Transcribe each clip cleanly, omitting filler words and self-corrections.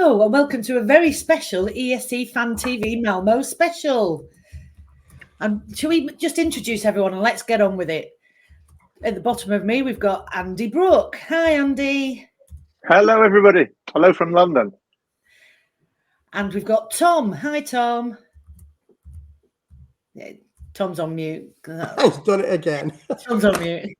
Hello and welcome to a very special ESC Fan TV Malmo special. And shall we just introduce everyone and let's get on with it? At the bottom of me, we've got Andy Brooke. Hi, Andy. Hello, everybody. Hello from London. And we've got Tom. Hi, Tom. Yeah, Tom's on mute. I've done it again. Tom's on mute.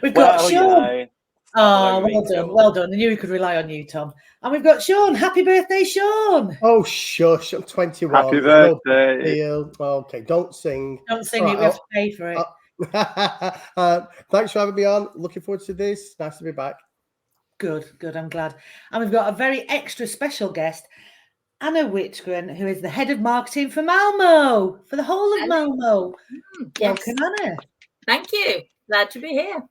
We've got Sean. Oh, well done. Well done. I knew we could rely on you, Tom. And we've got Sean. Happy birthday, Sean. Oh, shush. I'm 21. Happy birthday. No okay, don't sing. Don't sing it. We have to pay for it. Thanks for having me on. Looking forward to this. Nice to be back. Good. I'm glad. And we've got a very extra special guest, Anna Whitgren, who is the head of marketing for Malmo, for the whole of Malmo. Yes. Welcome, Anna. Thank you. Glad to be here.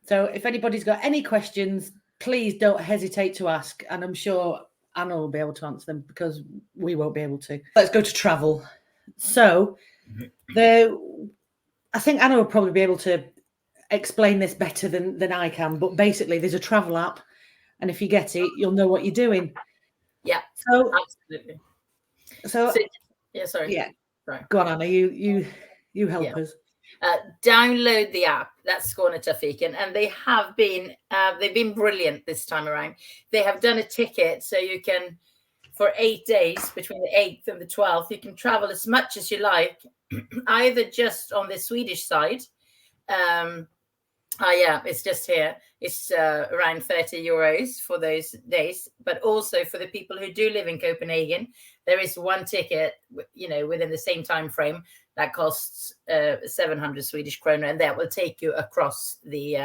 So if anybody's got any questions, please don't hesitate to ask. And I'm sure Anna will be able to answer them because we won't be able to. Let's go to travel. So I think Anna will probably be able to explain this better than I can. But basically, there's a travel app. And if you get it, you'll know what you're doing. Yeah, so absolutely. So yeah, sorry. Yeah. Right. Go on, Anna. You help us. Download the app. That's Skåne Trafiken, and they have been they've been brilliant this time around. They have done a ticket so you can, for 8 days between the 8th and the 12th, you can travel as much as you like, either just on the Swedish side. Yeah, it's just here. It's around 30 euros for those days, but also for the people who do live in Copenhagen, there is one ticket, within the same time frame that costs 700 Swedish krona, and that will take you across the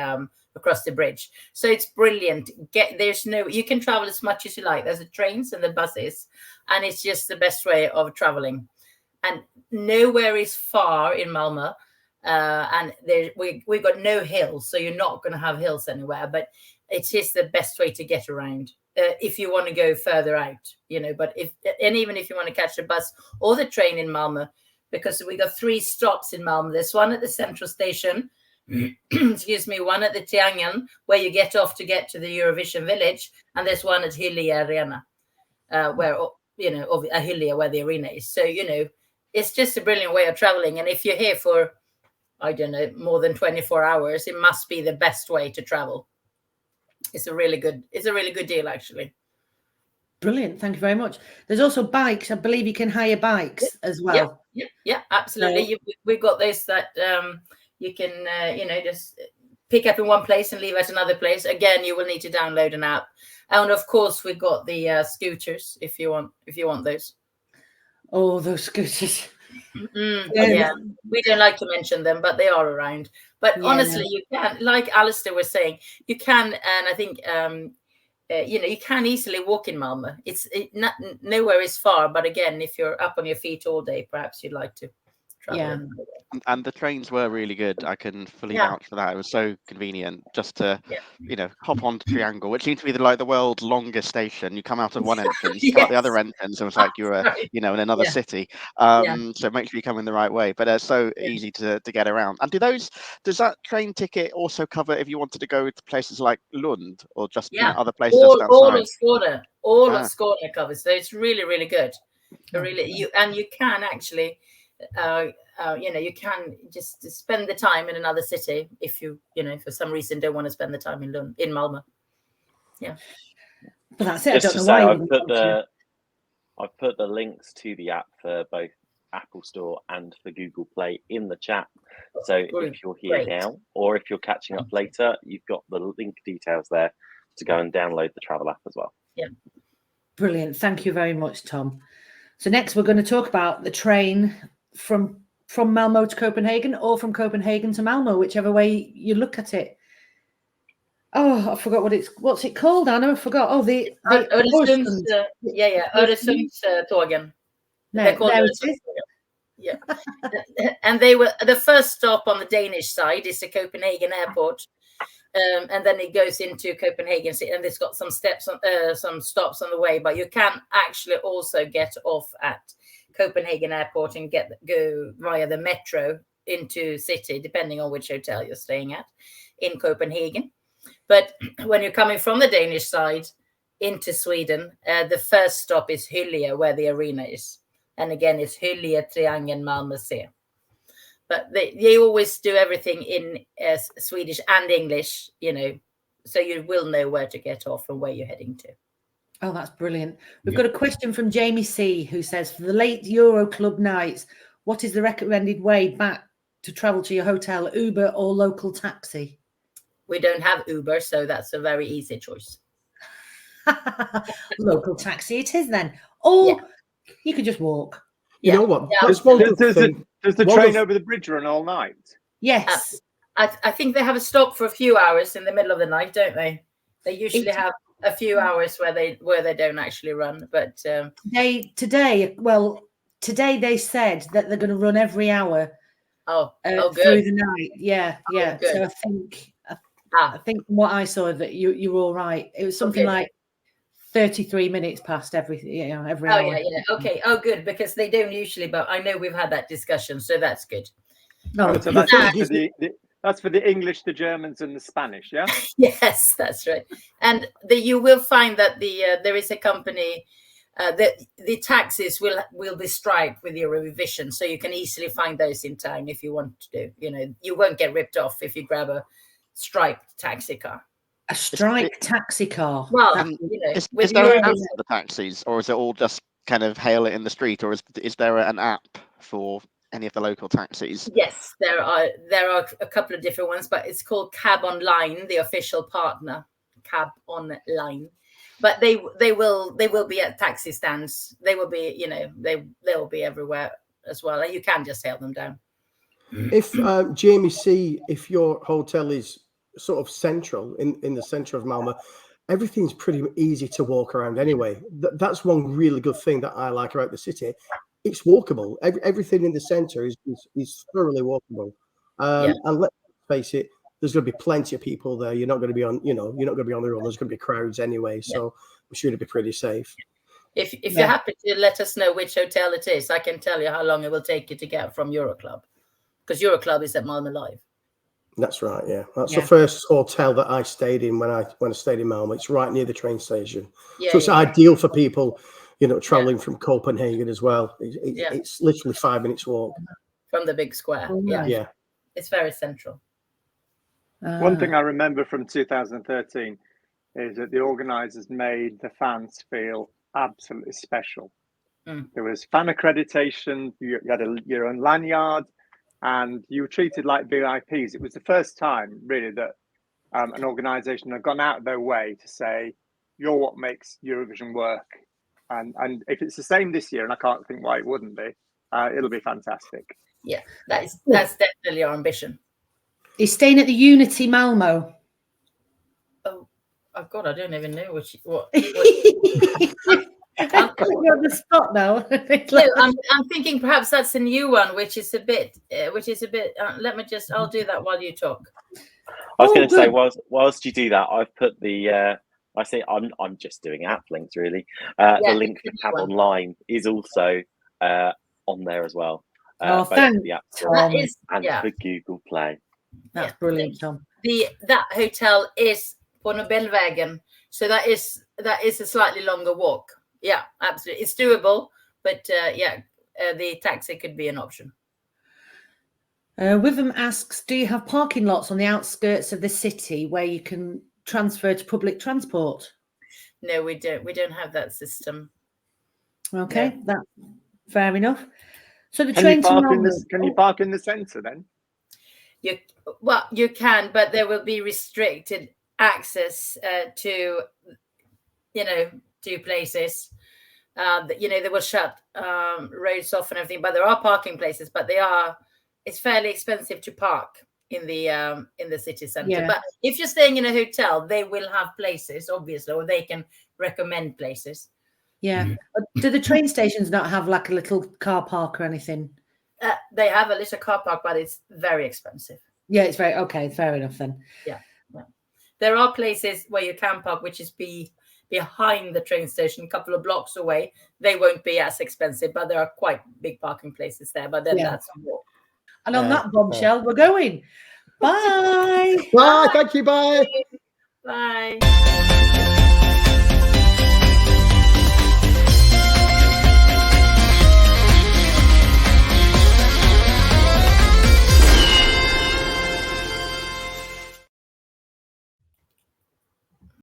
bridge. So it's brilliant. You can travel as much as you like. There's the trains and the buses, and it's just the best way of traveling. And nowhere is far in Malmo. And we've got no hills, so you're not going to have hills anywhere, but it is the best way to get around if you want to go further out, but even if you want to catch the bus or the train in Malmo, because we got 3 stops in Malmo. There's one at the central station, excuse me, one at the Triangeln where you get off to get to the Eurovision village, and there's one at Hyllie Arena where Hyllie, where the arena is. So it's just a brilliant way of traveling, and if you're here for more than 24 hours, it must be the best way to travel. It's a really good deal, actually. Brilliant. Thank you very much. There's also bikes. I believe you can hire bikes as well. Yeah, absolutely. We've got those that you can, just pick up in one place and leave at another place. Again, you will need to download an app. And of course, we've got the scooters if you want those. Oh, those scooters. Yeah, we don't like to mention them, but they are around. But honestly, you can, like Alistair was saying, you can, and I think you can easily walk in Malmo. Nowhere is far, but again, if you're up on your feet all day, perhaps you'd like to travel. Yeah. And the trains were really good. I can fully vouch for that. It was so convenient just to, hop onto Triangle, which seemed to be the world's longest station. You come out of one entrance, you come out the other entrance, and it's like you were, in another city. So make sure you come in the right way. But it's so easy to get around. And does that train ticket also cover if you wanted to go to places like Lund or just other places just outside? All of Skåne covers. So it's really, really good. You can actually. You can just spend the time in another city if you, for some reason don't want to spend the time in Malmo. Yeah. But that's it. Just I don't know why. I've put the links to the app for both Apple Store and for Google Play in the chat. So if you're here now or if you're catching up later, you've got the link details there to go and download the travel app as well. Yeah. Brilliant. Thank you very much, Tom. So next we're going to talk about the train from Malmo to Copenhagen or from Copenhagen to Malmo, whichever way you look at it. Oh, I forgot what's it called, Anna? I forgot. Oh, the Öresundstågen. No, there it is. Yeah. And they were the first stop on the Danish side is the Copenhagen airport. And then it goes into Copenhagen City, and it's got some stops on the way, but you can actually also get off at Copenhagen airport and go via the metro into city, depending on which hotel you're staying at in Copenhagen. But when you're coming from the Danish side, into Sweden, the first stop is Hyllie, where the arena is. And again, it's Hyllie, Triangeln, Malmo, C. But they always do everything in Swedish and English, you know, so you will know where to get off and where you're heading to. Oh, that's brilliant. We've got a question from Jamie C, who says, for the late Euro Club nights, what is the recommended way back to travel to your hotel, Uber or local taxi? We don't have Uber, so that's a very easy choice. Local taxi it is then. Or you could just walk. You know what? Does the train over the bridge run all night? Yes. I think they have a stop for a few hours in the middle of the night, don't they? They usually have a few hours where they don't actually run. But today they said that they're going to run every hour. Good. Through the night. Yeah. Good. So I think from what I saw that you're all right. It was something like 33 minutes past every hour. Yeah. Okay. Oh, good, because they don't usually, but I know we've had that discussion, so that's good. No, so that's for the English, the Germans, and the Spanish, yeah? Yes, that's right. And you will find that there is a company that the taxis will be striped with Eurovision, so you can easily find those in time if you want to do. You know, you won't get ripped off if you grab a striped taxi car. A striped taxi car. Well, is there an app for the taxis, or is it all just kind of hail it in the street, or is there an app for any of the local taxis? Yes, there are a couple of different ones, but it's called Cab Online, the official partner, Cab Online. But they will be at taxi stands. They will be, they will be everywhere as well, and you can just hail them down. If Jamie C, if your hotel is sort of central in the center of Malmo, everything's pretty easy to walk around anyway. That's one really good thing that I like about the city. It's walkable. Everything in the center is thoroughly walkable. And let's face it, there's going to be plenty of people there. You're not going to be on, you're not going to be on the own. There's going to be crowds anyway, so I'm sure it'll be pretty safe. If you're happy to let us know which hotel it is, I can tell you how long it will take you to get from Euroclub, because Euroclub is at Malmo Live. That's right. Yeah, that's the first hotel that I stayed in when I stayed in Malmo. It's right near the train station, so it's ideal for people, traveling from Copenhagen as well. It's literally 5 minutes walk from the big square. Yeah, it's very central. One thing I remember from 2013 is that the organisers made the fans feel absolutely special. There was fan accreditation. You had your own lanyard, and you were treated like VIPs. It was the first time, really, that an organisation had gone out of their way to say, "You're what makes Eurovision work." And if it's the same this year, and I can't think why it wouldn't be, it'll be fantastic. Yeah, that's definitely our ambition. He's staying at the Unity Malmo. Oh God, I don't even know what. I'm putting you on the spot now. No, I'm thinking perhaps that's a new one, which is a bit. I'll do that while you talk. I was going to say, whilst you do that, I've put the. I say I'm just doing app links really. The link for Cab Online is also on there as well. Thanks, the App Store and for Google Play. That's brilliant, Tom. That hotel is på Nobelvägen, so that is a slightly longer walk. Yeah, absolutely, it's doable, but the taxi could be an option. Witham asks, do you have parking lots on the outskirts of the city where you can transfer to public transport? No, we don't. We don't have that system. Okay, that's fair enough. So the train can you park in the centre then? You can, but there will be restricted access to places. They will shut roads off and everything, but there are parking places. But it's fairly expensive to park in the city centre. Yeah. But if you're staying in a hotel, they will have places, obviously, or they can recommend places. Yeah. Do the train stations not have like a little car park or anything? They have a little car park, but it's very expensive. Yeah, it's very okay. Fair enough then. Yeah. There are places where you can park, which is behind the train station, a couple of blocks away. They won't be as expensive, but there are quite big parking places there. But then that's a walk. And on that bombshell, we're going. Bye. Bye. Thank you. Bye. Bye.